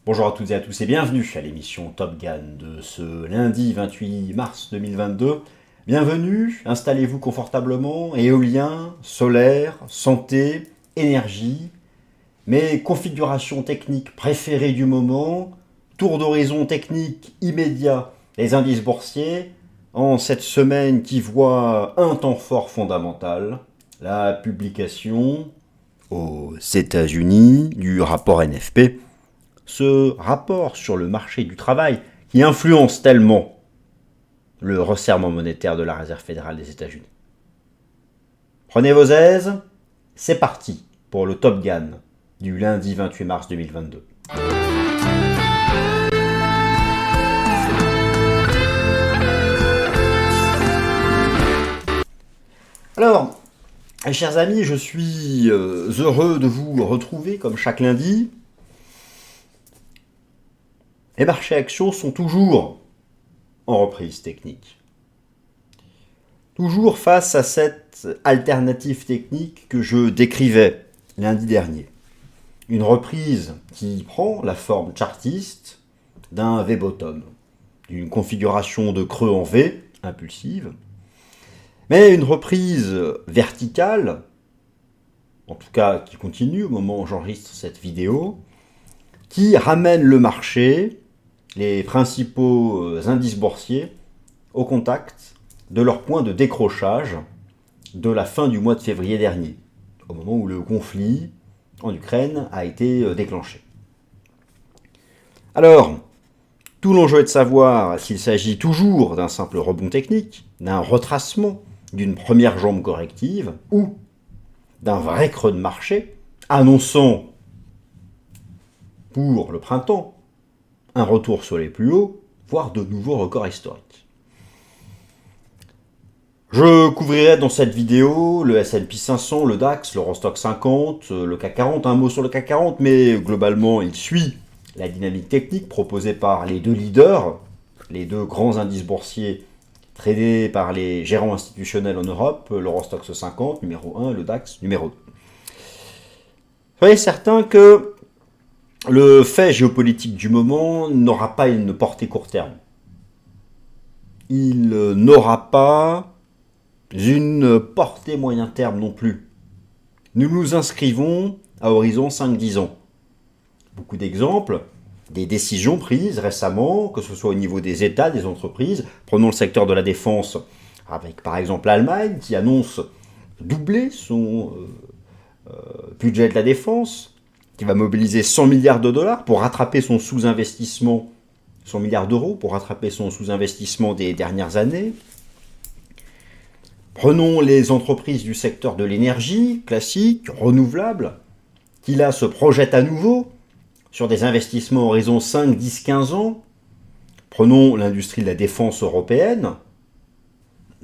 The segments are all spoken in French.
Bonjour à toutes et à tous et bienvenue à l'émission Top Gun de ce lundi 28 mars 2022. Bienvenue, installez-vous confortablement, éolien, solaire, santé, énergie, mes configurations techniques préférées du moment, tour d'horizon technique immédiat, les indices boursiers, en cette semaine qui voit un temps fort fondamental, la publication aux États-Unis du rapport NFP. Ce rapport sur le marché du travail qui influence tellement le resserrement monétaire de la Réserve fédérale des États-Unis. Prenez vos aises, c'est parti pour le Top Gun du lundi 28 mars 2022. Alors, chers amis, je suis heureux de vous retrouver comme chaque lundi. Les marchés actions sont toujours en reprise technique. Toujours face à cette alternative technique que je décrivais lundi dernier. Une reprise qui prend la forme chartiste d'un V-bottom, d'une configuration de creux en V, impulsive, mais une reprise verticale, en tout cas qui continue au moment où j'enregistre cette vidéo, qui ramène le marché, les principaux indices boursiers, au contact de leur point de décrochage de la fin du mois de février dernier, au moment où le conflit en Ukraine a été déclenché. Alors, tout l'enjeu est de savoir s'il s'agit toujours d'un simple rebond technique, d'un retracement d'une première jambe corrective, ou d'un vrai creux de marché, annonçant pour le printemps un retour sur les plus hauts, voire de nouveaux records historiques. Je couvrirai dans cette vidéo le S&P 500, le DAX, l'Eurostoxx 50, le CAC 40, un mot sur le CAC 40, mais globalement il suit la dynamique technique proposée par les deux leaders, les deux grands indices boursiers tradés par les gérants institutionnels en Europe, l'Eurostoxx 50 numéro 1, le DAX numéro 2. Soyez certains que le fait géopolitique du moment n'aura pas une portée court terme. Il n'aura pas une portée moyen terme non plus. Nous nous inscrivons à horizon 5-10 ans. Beaucoup d'exemples, des décisions prises récemment, que ce soit au niveau des États, des entreprises. Prenons le secteur de la défense, avec par exemple l'Allemagne qui annonce doubler son budget de la défense, qui va mobiliser 100 milliards de dollars pour rattraper son sous-investissement, 100 milliards d'euros pour rattraper son sous-investissement des dernières années. Prenons les entreprises du secteur de l'énergie, classique, renouvelable, qui là se projettent à nouveau sur des investissements horizon 5, 10, 15 ans. Prenons l'industrie de la défense européenne,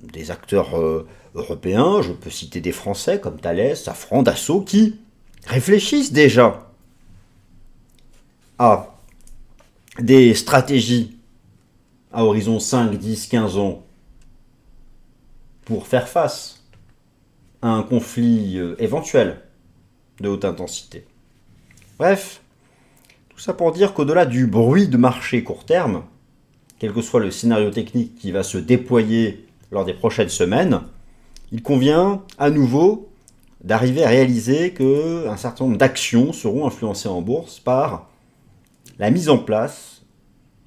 des acteurs européens, je peux citer des Français comme Thales, Safran, Dassault, qui réfléchissent déjà à des stratégies à horizon 5, 10, 15 ans pour faire face à un conflit éventuel de haute intensité. Bref, tout ça pour dire qu'au-delà du bruit de marché court terme, quel que soit le scénario technique qui va se déployer lors des prochaines semaines, il convient à nouveau d'arriver à réaliser qu'un certain nombre d'actions seront influencées en bourse par la mise en place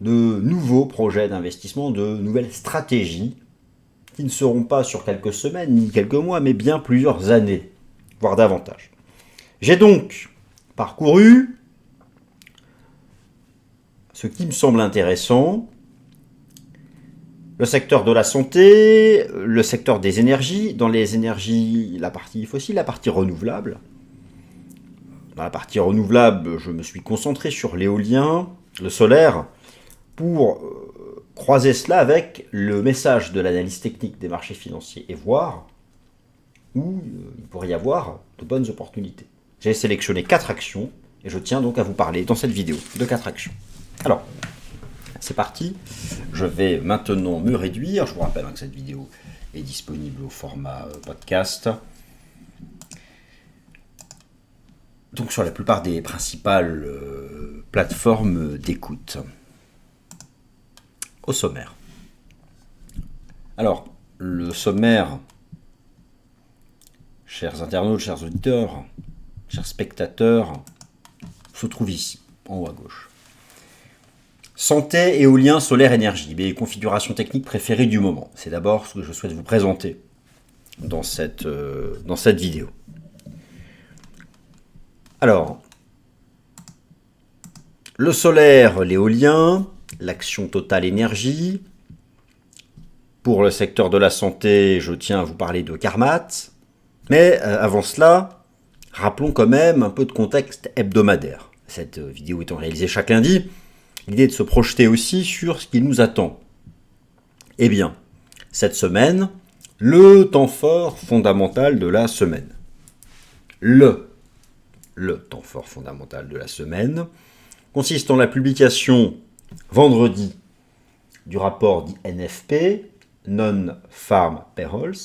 de nouveaux projets d'investissement, de nouvelles stratégies qui ne seront pas sur quelques semaines ni quelques mois, mais bien plusieurs années, voire davantage. J'ai donc parcouru ce qui me semble intéressant, le secteur de la santé, le secteur des énergies, dans les énergies, la partie fossile, la partie renouvelable. Dans la partie renouvelable, je me suis concentré sur l'éolien, le solaire, pour croiser cela avec le message de l'analyse technique des marchés financiers et voir où il pourrait y avoir de bonnes opportunités. J'ai sélectionné 4 actions et je tiens donc à vous parler dans cette vidéo de 4 actions. Alors, c'est parti. Je vais maintenant me réduire. Je vous rappelle que cette vidéo est disponible au format podcast. Donc sur la plupart des principales plateformes d'écoute. Au sommaire. Alors, le sommaire, chers internautes, chers auditeurs, chers spectateurs, se trouve ici, en haut à gauche. Santé, éolien, solaire, énergie, mes configurations techniques préférées du moment. C'est d'abord ce que je souhaite vous présenter dans cette vidéo. Alors, le solaire, l'éolien, l'action Total Énergie. Pour le secteur de la santé, je tiens à vous parler de Carmat. Mais avant cela, rappelons quand même un peu de contexte hebdomadaire. Cette vidéo étant réalisée chaque lundi, l'idée est de se projeter aussi sur ce qui nous attend. Eh bien, cette semaine, le temps fort fondamental de la semaine. Le temps fort fondamental de la semaine consiste en la publication vendredi du rapport dit NFP, Non-Farm Payrolls,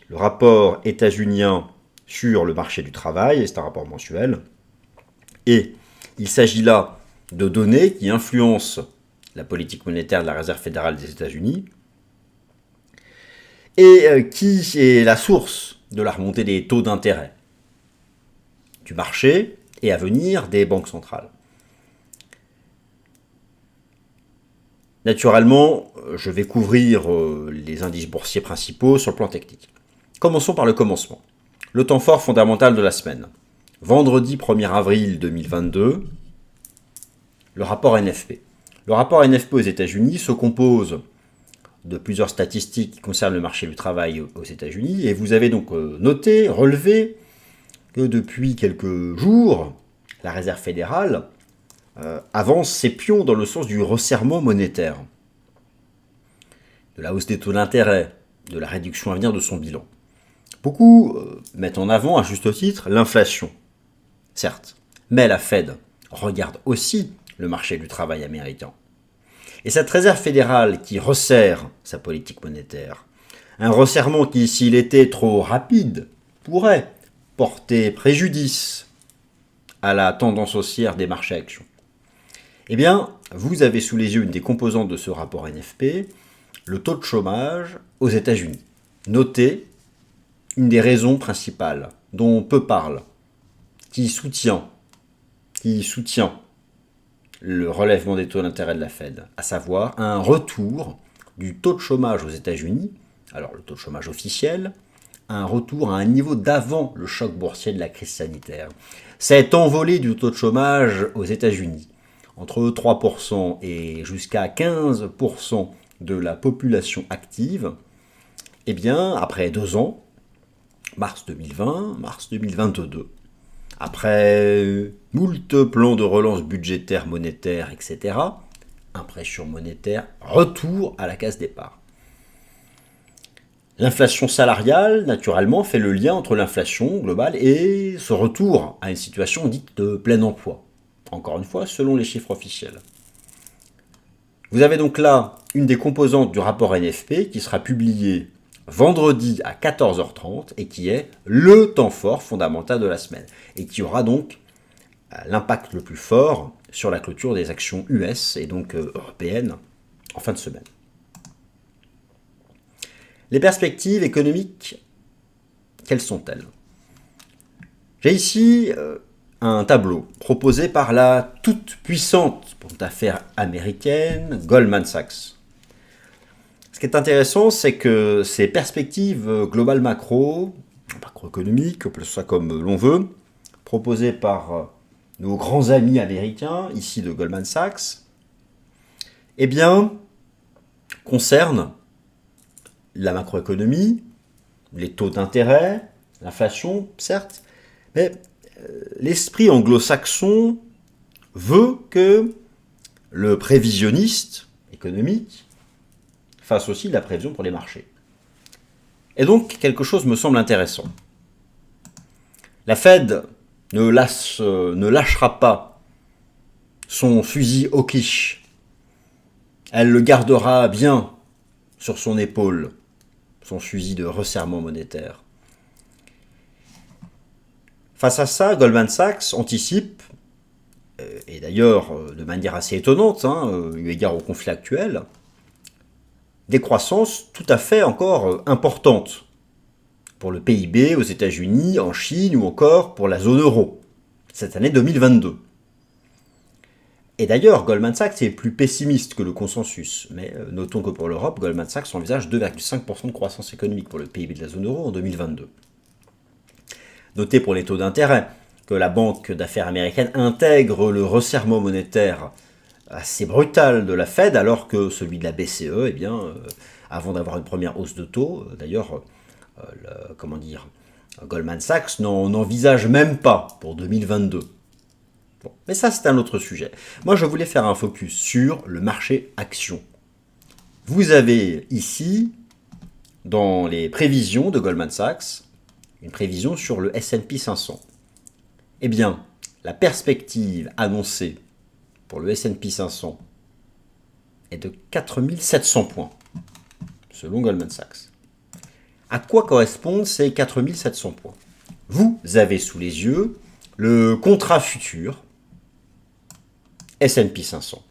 le rapport états-unien sur le marché du travail, et c'est un rapport mensuel. Et il s'agit là de données qui influencent la politique monétaire de la Réserve fédérale des États-Unis et qui est la source de la remontée des taux d'intérêt du marché et à venir des banques centrales. Naturellement, je vais couvrir les indices boursiers principaux sur le plan technique. Commençons par le commencement. Le temps fort fondamental de la semaine. Vendredi 1er avril 2022, le rapport NFP. Le rapport NFP aux États-Unis se compose de plusieurs statistiques qui concernent le marché du travail aux États-Unis. Et vous avez donc noté, relevé, que depuis quelques jours, la Réserve fédérale avance ses pions dans le sens du resserrement monétaire, de la hausse des taux d'intérêt, de la réduction à venir de son bilan. Beaucoup mettent en avant, à juste titre, l'inflation. Certes, mais la Fed regarde aussi le marché du travail américain. Et cette Réserve fédérale qui resserre sa politique monétaire, un resserrement qui, s'il était trop rapide, pourrait porter préjudice à la tendance haussière des marchés actions. Eh bien, vous avez sous les yeux une des composantes de ce rapport NFP, le taux de chômage aux États-Unis. Notez une des raisons principales dont peu parlent, qui soutient le relèvement des taux d'intérêt de la Fed, à savoir un retour du taux de chômage aux États-Unis, alors le taux de chômage officiel, un retour à un niveau d'avant le choc boursier de la crise sanitaire. Cette envolée du taux de chômage aux États-Unis, entre 3% et jusqu'à 15% de la population active, eh bien, après 2 ans, mars 2020, mars 2022, après moult plans de relance budgétaire, monétaire, etc., impression monétaire, retour à la case départ. L'inflation salariale, naturellement, fait le lien entre l'inflation globale et ce retour à une situation dite de plein emploi. Encore une fois, selon les chiffres officiels. Vous avez donc là une des composantes du rapport NFP qui sera publié vendredi à 14h30 et qui est le temps fort fondamental de la semaine et qui aura donc l'impact le plus fort sur la clôture des actions US et donc européennes en fin de semaine. Les perspectives économiques, quelles sont-elles? J'ai ici un tableau proposé par la toute puissante banque d'affaires américaine Goldman Sachs. Ce qui est intéressant, c'est que ces perspectives globales macroéconomiques, on peut ça comme l'on veut, proposées par nos grands amis américains, ici de Goldman Sachs, eh bien, concernent la macroéconomie, les taux d'intérêt, l'inflation, certes, mais l'esprit anglo-saxon veut que le prévisionniste économique fasse aussi de la prévision pour les marchés. Et donc, quelque chose me semble intéressant. La Fed ne lâchera pas son fusil hawkish. Elle le gardera bien sur son épaule, son fusil de resserrement monétaire. Face à ça, Goldman Sachs anticipe et d'ailleurs de manière assez étonnante, eu égard au conflit actuel, des croissances tout à fait encore importantes pour le PIB aux États-Unis, en Chine ou encore pour la zone euro, cette année 2022. Et d'ailleurs, Goldman Sachs est plus pessimiste que le consensus, mais notons que pour l'Europe, Goldman Sachs envisage 2,5% de croissance économique pour le PIB de la zone euro en 2022. Notez pour les taux d'intérêt que la banque d'affaires américaine intègre le resserrement monétaire assez brutal de la Fed, alors que celui de la BCE, avant d'avoir une première hausse de taux, d'ailleurs, Goldman Sachs n'en envisage même pas pour 2022. Bon, mais ça, c'est un autre sujet. Moi, je voulais faire un focus sur le marché action. Vous avez ici, dans les prévisions de Goldman Sachs, une prévision sur le S&P 500. Eh bien, la perspective annoncée pour le S&P 500 est de 4700 points, selon Goldman Sachs. À quoi correspondent ces 4700 points? Vous avez sous les yeux le contrat futur S&P 500.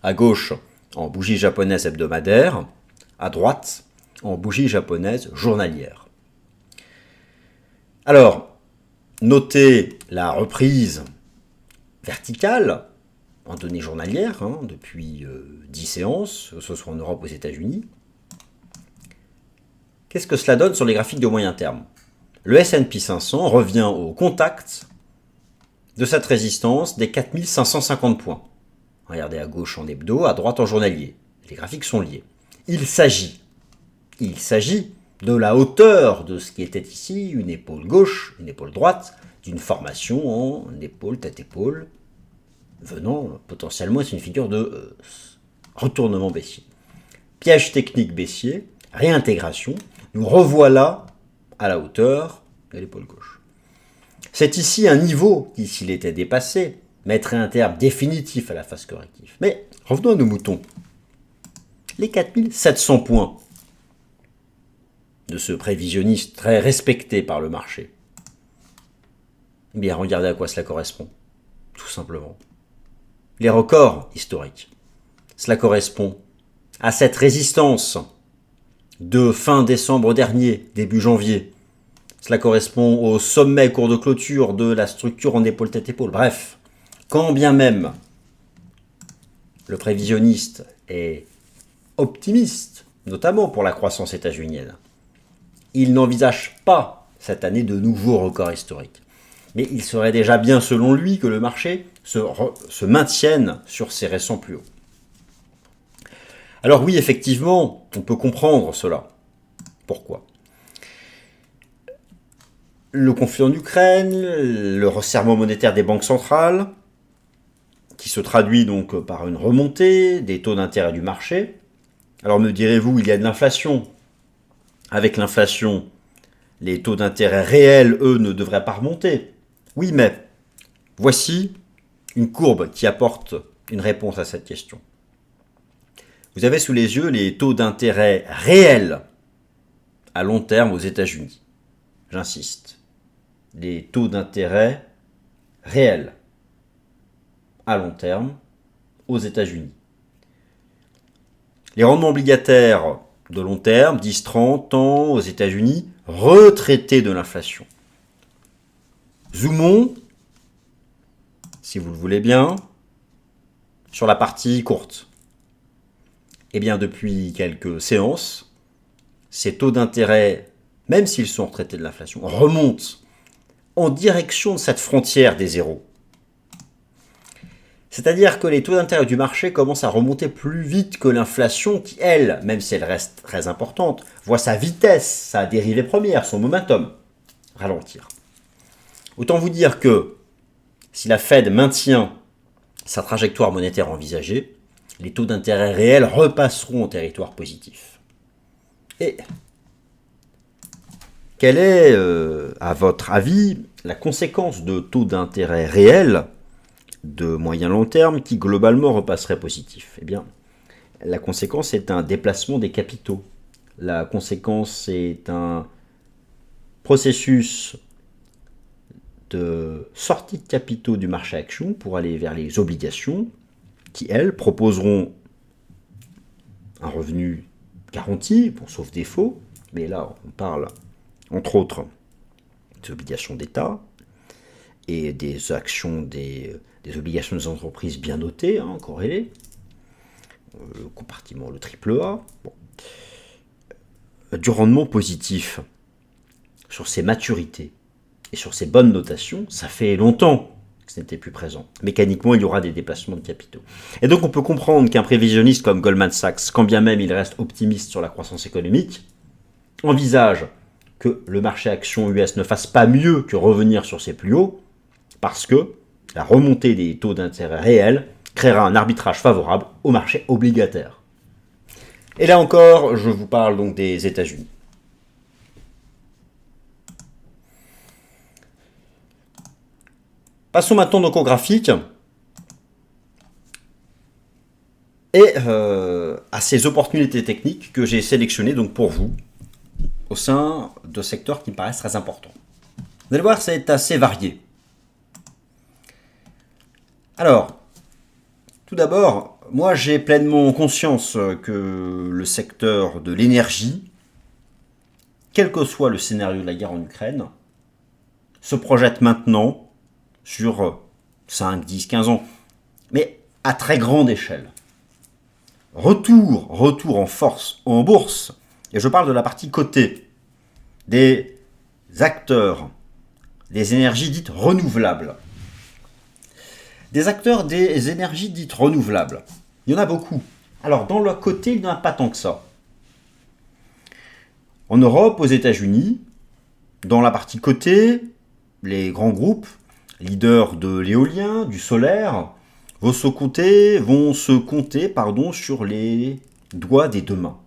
À gauche, en bougie japonaise hebdomadaire, à droite, en bougie japonaise journalière. Alors, notez la reprise verticale en données journalières depuis 10 séances, que ce soit en Europe ou aux États-Unis. Qu'est-ce que cela donne sur les graphiques de moyen terme? Le S&P 500 revient au contact de cette résistance des 4550 points. Regardez à gauche en hebdo, à droite en journalier. Les graphiques sont liés. Il s'agit de la hauteur de ce qui était ici une épaule gauche, une épaule droite, d'une formation en épaule, tête-épaule, venant potentiellement, c'est une figure de retournement baissier. Piège technique baissier, réintégration, nous revoilà à la hauteur de l'épaule gauche. C'est ici un niveau qui, s'il était dépassé, mettrait un terme définitif à la phase corrective. Mais revenons à nos moutons. Les 4700 points de ce prévisionniste très respecté par le marché, eh bien, regardez à quoi cela correspond. Tout simplement. Les records historiques. Cela correspond à cette résistance de fin décembre dernier, début janvier. Cela correspond au sommet cours de clôture de la structure en épaule-tête-épaule. Bref, quand bien même le prévisionniste est optimiste, notamment pour la croissance états-unienne, il n'envisage pas cette année de nouveaux records historiques. Mais il serait déjà bien, selon lui, que le marché se maintienne sur ses récents plus hauts. Alors oui, effectivement, on peut comprendre cela. Pourquoi? Le conflit en Ukraine, le resserrement monétaire des banques centrales, qui se traduit donc par une remontée des taux d'intérêt du marché. Alors me direz-vous, il y a de l'inflation. Avec l'inflation, les taux d'intérêt réels, eux, ne devraient pas remonter. Oui, mais voici une courbe qui apporte une réponse à cette question. Vous avez sous les yeux les taux d'intérêt réels à long terme aux États-Unis. J'insiste. Les taux d'intérêt réels à long terme aux États-Unis. Les rendements obligataires de long terme, 10-30 ans aux États-Unis, retraités de l'inflation. Zoomons, si vous le voulez bien, sur la partie courte. Eh bien, depuis quelques séances, ces taux d'intérêt, même s'ils sont retraités de l'inflation, remontent en direction de cette frontière des zéros. C'est-à-dire que les taux d'intérêt du marché commencent à remonter plus vite que l'inflation qui, elle, même si elle reste très importante, voit sa vitesse, sa dérivée première, son momentum ralentir. Autant vous dire que si la Fed maintient sa trajectoire monétaire envisagée, les taux d'intérêt réels repasseront en territoire positif. Et quelle est, à votre avis, la conséquence de taux d'intérêt réels de moyen long terme qui globalement repasserait positif? Eh bien, la conséquence est un déplacement des capitaux. La conséquence est un processus cette sortie de capitaux du marché action pour aller vers les obligations qui, elles, proposeront un revenu garanti, bon, sauf défaut, mais là, on parle, entre autres, des obligations d'État et des actions, des obligations des entreprises bien notées, corrélées, le compartiment, le AAA, bon. Du rendement positif sur ces maturités et sur ces bonnes notations, ça fait longtemps que ce n'était plus présent. Mécaniquement, il y aura des déplacements de capitaux. Et donc, on peut comprendre qu'un prévisionniste comme Goldman Sachs, quand bien même il reste optimiste sur la croissance économique, envisage que le marché action US ne fasse pas mieux que revenir sur ses plus hauts, parce que la remontée des taux d'intérêt réels créera un arbitrage favorable au marché obligataire. Et là encore, je vous parle donc des États-Unis. Passons maintenant donc au graphique et à ces opportunités techniques que j'ai sélectionnées donc pour vous au sein de secteurs qui me paraissent très importants. Vous allez voir, c'est assez varié. Alors, tout d'abord, moi j'ai pleinement conscience que le secteur de l'énergie, quel que soit le scénario de la guerre en Ukraine, se projette maintenant sur 5, 10, 15 ans, mais à très grande échelle. Retour en force en bourse, et je parle de la partie cotée, des acteurs des énergies dites renouvelables. Des acteurs des énergies dites renouvelables. Il y en a beaucoup. Alors, dans le côté, il n'y en a pas tant que ça. En Europe, aux États-Unis, dans la partie cotée, les grands groupes, leaders de l'éolien, du solaire, vont se compter sur les doigts des deux mains.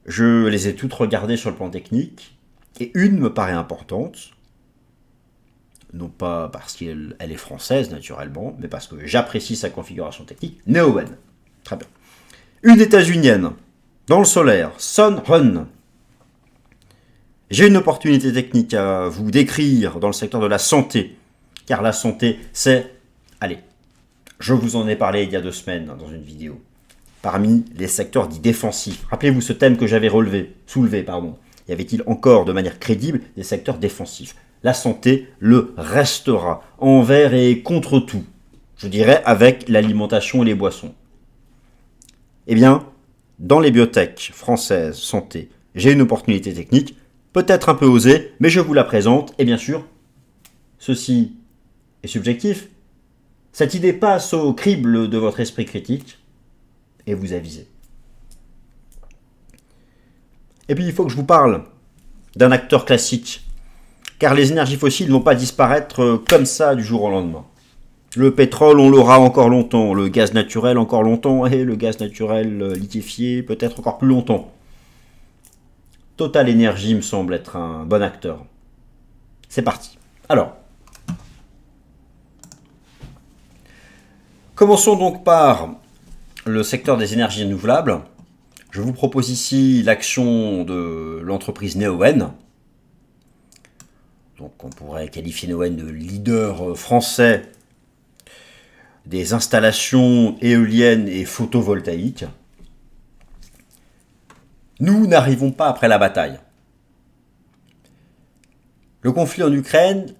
Je les ai toutes regardées sur le plan technique, et une me paraît importante, non pas parce qu'elle est française, naturellement, mais parce que j'apprécie sa configuration technique, Neoen. Très bien. Une états-unienne, dans le solaire, Sunrun. J'ai une opportunité technique à vous décrire dans le secteur de la santé, car la santé, c'est... Allez, je vous en ai parlé il y a 2 semaines dans une vidéo. Parmi les secteurs dits défensifs, rappelez-vous ce thème que j'avais soulevé. Y avait-il encore de manière crédible des secteurs défensifs? La santé le restera, envers et contre tout. Je dirais avec l'alimentation et les boissons. Eh bien, dans les biotech françaises santé, j'ai une opportunité technique, peut-être un peu osée, mais je vous la présente. Et bien sûr, ceci est subjectif. Cette idée passe au crible de votre esprit critique et vous avisez. Et puis, il faut que je vous parle d'un acteur classique, car les énergies fossiles ne vont pas disparaître comme ça du jour au lendemain. Le pétrole, on l'aura encore longtemps, le gaz naturel encore longtemps, et le gaz naturel liquéfié peut-être encore plus longtemps. Total Energy me semble être un bon acteur. C'est parti. Alors, commençons donc par le secteur des énergies renouvelables. Je vous propose ici l'action de l'entreprise Neoen. Donc on pourrait qualifier Neoen de leader français des installations éoliennes et photovoltaïques. Nous n'arrivons pas après la bataille. Le conflit en Ukraine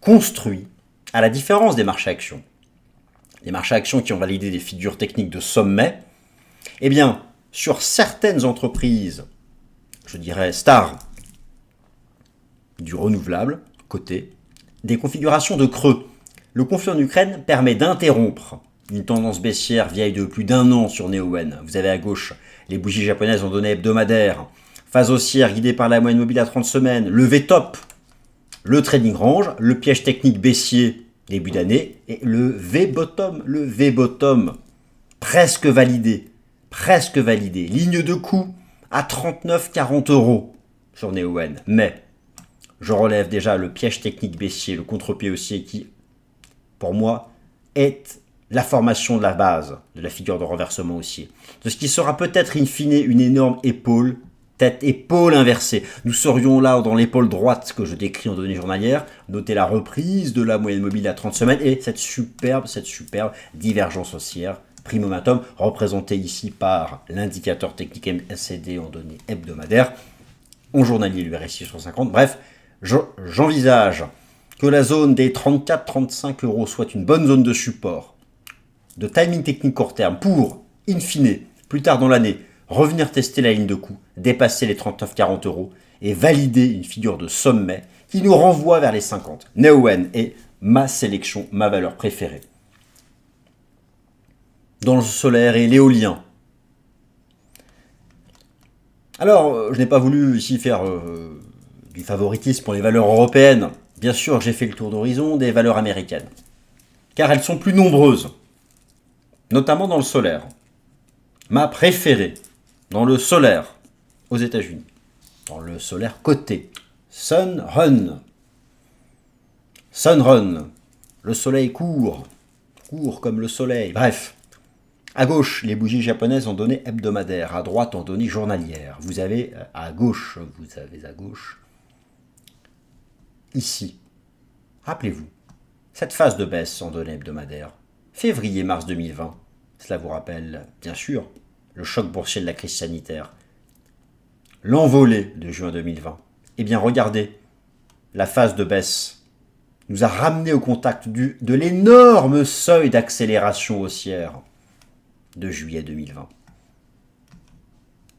construit, à la différence des marchés actions, les marchés actions qui ont validé des figures techniques de sommet, eh bien, sur certaines entreprises, je dirais stars, du renouvelable, côté, des configurations de creux. Le conflit en Ukraine permet d'interrompre une tendance baissière vieille de plus d'1 an sur Neoen. Vous avez à gauche les bougies japonaises en données hebdomadaires, phase haussière guidée par la moyenne mobile à 30 semaines, le V-top, le trading range, le piège technique baissier début d'année et le V-bottom presque validé, ligne de coût à 39,40 € sur Neoen. Mais je relève déjà le piège technique baissier, le contre-pied haussier qui, pour moi, est la formation de la base de la figure de renversement haussier. De ce qui sera peut-être in fine une énorme épaule tête, épaule inversée. Nous serions là dans l'épaule droite que je décris en données journalières. Notez la reprise de la moyenne mobile à 30 semaines et cette superbe divergence haussière, prime momentum, représentée ici par l'indicateur technique MACD en données hebdomadaires, en journalier le RSI sur 50. Bref, j'envisage que la zone des 34-35 € soit une bonne zone de support, de timing technique court terme pour, in fine, plus tard dans l'année, revenir tester la ligne de coût, dépasser les 39-40 € et valider une figure de sommet qui nous renvoie vers les 50. Neoen est ma sélection, ma valeur préférée. Dans le solaire et l'éolien. Alors, je n'ai pas voulu ici faire du favoritisme pour les valeurs européennes. Bien sûr, j'ai fait le tour d'horizon des valeurs américaines. Car elles sont plus nombreuses, notamment dans le solaire. Ma préférée, dans le solaire, aux États-Unis. Dans le solaire coté. Sunrun. Sunrun. Le soleil court. Court comme le soleil. Bref. À gauche, les bougies japonaises en données hebdomadaires. À droite, en données journalières. Vous avez à gauche, ici. Rappelez-vous, cette phase de baisse en données hebdomadaires. Février-mars 2020. Cela vous rappelle, bien sûr, le choc boursier de la crise sanitaire. L'envolée de juin 2020. Eh bien, regardez, la phase de baisse nous a ramené au contact de l'énorme seuil d'accélération haussière de juillet 2020.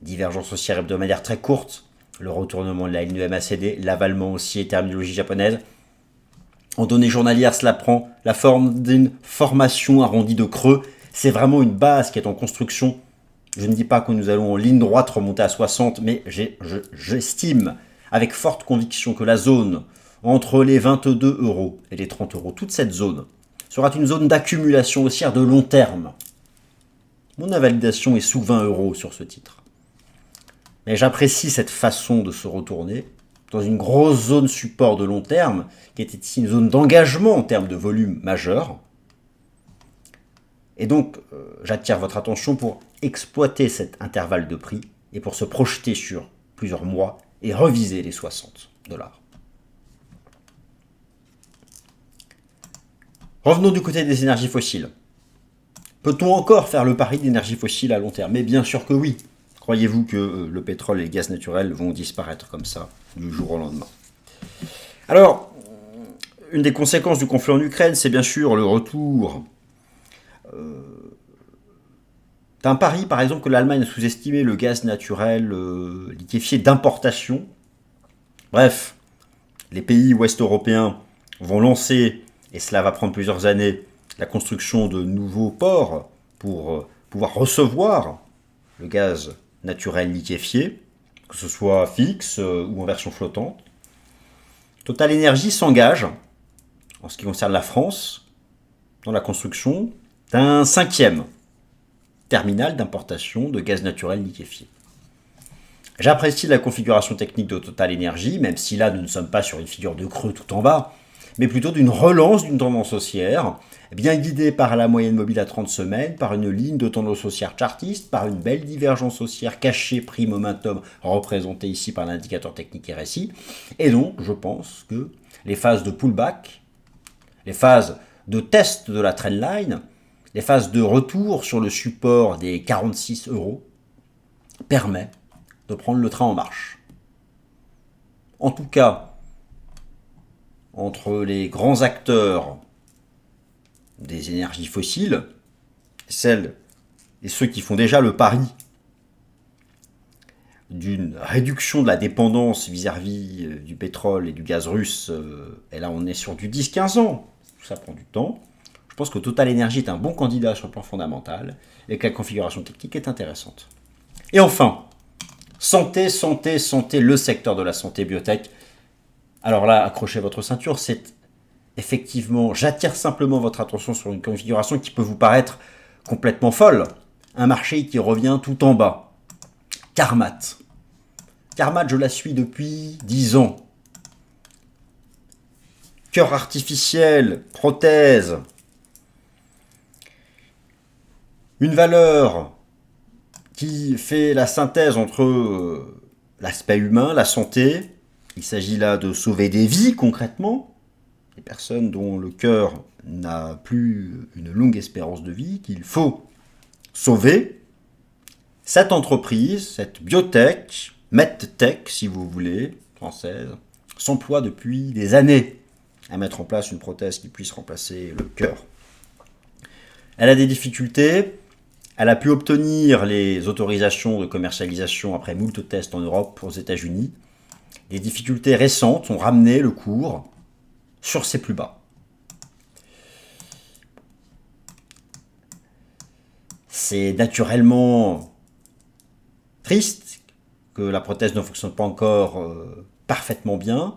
Divergence haussière hebdomadaire très courte, le retournement de la ligne de MACD, l'avalement haussier, terminologie japonaise. En données journalières, cela prend la forme d'une formation arrondie de creux. C'est vraiment une base qui est en construction. Je ne dis pas que nous allons en ligne droite remonter à 60, mais j'estime avec forte conviction que la zone entre les 22 € et les 30 €, toute cette zone, sera une zone d'accumulation haussière de long terme. Mon invalidation est sous 20 € sur ce titre. Mais j'apprécie cette façon de se retourner dans une grosse zone support de long terme, qui était ici une zone d'engagement en termes de volume majeur. Et donc, j'attire votre attention pour exploiter cet intervalle de prix et pour se projeter sur plusieurs mois et reviser les 60 $. Revenons du côté des énergies fossiles. Peut-on encore faire le pari d'énergie fossile à long terme? Mais bien sûr que oui. Croyez-vous que le pétrole et le gaz naturel vont disparaître comme ça, du jour au lendemain? Alors, une des conséquences du conflit en Ukraine, c'est bien sûr le retour d'un pari, par exemple, que l'Allemagne a sous-estimé le gaz naturel liquéfié d'importation. Bref, les pays ouest-européens vont lancer, et cela va prendre plusieurs années, la construction de nouveaux ports pour pouvoir recevoir le gaz naturel liquéfié, que ce soit fixe ou en version flottante. Total Energy s'engage, en ce qui concerne la France, dans la construction d'un 5e terminal d'importation de gaz naturel liquéfié. J'apprécie la configuration technique de Total Energy, même si là nous ne sommes pas sur une figure de creux tout en bas, mais plutôt d'une relance d'une tendance haussière, bien guidée par la moyenne mobile à 30 semaines, par une ligne de tendance haussière chartiste, par une belle divergence haussière cachée, prix momentum, représentée ici par l'indicateur technique RSI. Et donc, je pense que les phases de pullback, les phases de test de la trendline, les phases de retour sur le support des 46 € permettent de prendre le train en marche. En tout cas, entre les grands acteurs des énergies fossiles, celles et ceux qui font déjà le pari d'une réduction de la dépendance vis-à-vis du pétrole et du gaz russe, et là on est sur du 10-15 ans, tout ça prend du temps. Je pense que Total Energy est un bon candidat sur le plan fondamental et que la configuration technique est intéressante. Et enfin, santé, le secteur de la santé biotech. Alors là, accrochez votre ceinture, c'est effectivement, j'attire simplement votre attention sur une configuration qui peut vous paraître complètement folle. Un marché qui revient tout en bas. Carmat. Carmat, je la suis depuis 10 ans. Cœur artificiel, prothèse. Une valeur qui fait la synthèse entre l'aspect humain, la santé. Il s'agit là de sauver des vies concrètement, des personnes dont le cœur n'a plus une longue espérance de vie, qu'il faut sauver. Cette entreprise, cette biotech, medtech si vous voulez, française, s'emploie depuis des années à mettre en place une prothèse qui puisse remplacer le cœur. Elle a des difficultés. Elle a pu obtenir les autorisations de commercialisation après moult tests en Europe, aux États-Unis. Les difficultés récentes ont ramené le cours sur ses plus bas. C'est naturellement triste que la prothèse ne fonctionne pas encore parfaitement bien,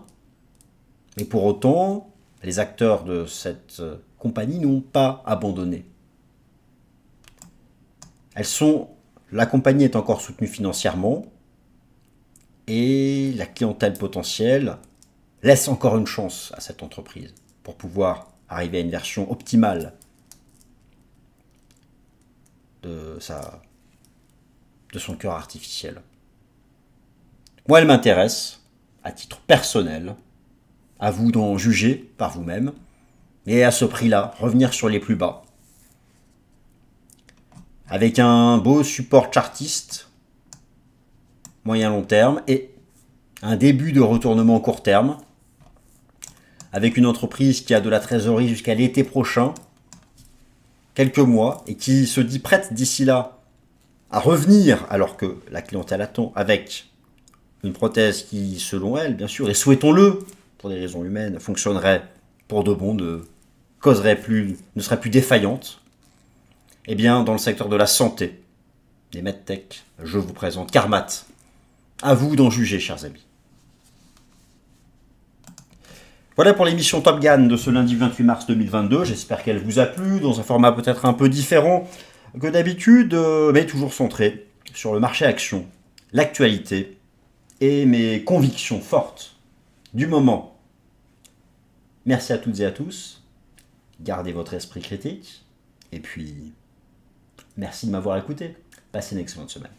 mais pour autant, les acteurs de cette compagnie n'ont pas abandonné. La compagnie est encore soutenue financièrement et la clientèle potentielle laisse encore une chance à cette entreprise pour pouvoir arriver à une version optimale de son cœur artificiel. Moi, elle m'intéresse, à titre personnel, à vous d'en juger par vous-même, et à ce prix-là, revenir sur les plus bas. Avec un beau support chartiste, moyen-long terme, et un début de retournement court terme, avec une entreprise qui a de la trésorerie jusqu'à l'été prochain, quelques mois, et qui se dit prête d'ici là à revenir, alors que la clientèle attend, avec une prothèse qui, selon elle, bien sûr, et souhaitons-le, pour des raisons humaines, fonctionnerait pour de bon, ne serait plus défaillante. Eh bien, dans le secteur de la santé, des medtech, je vous présente Carmat. À vous d'en juger, chers amis. Voilà pour l'émission Top Gun de ce lundi 28 mars 2022. J'espère qu'elle vous a plu, dans un format peut-être un peu différent que d'habitude, mais toujours centré sur le marché action, l'actualité et mes convictions fortes du moment. Merci à toutes et à tous. Gardez votre esprit critique. Et puis, merci de m'avoir écouté. Passez une excellente semaine.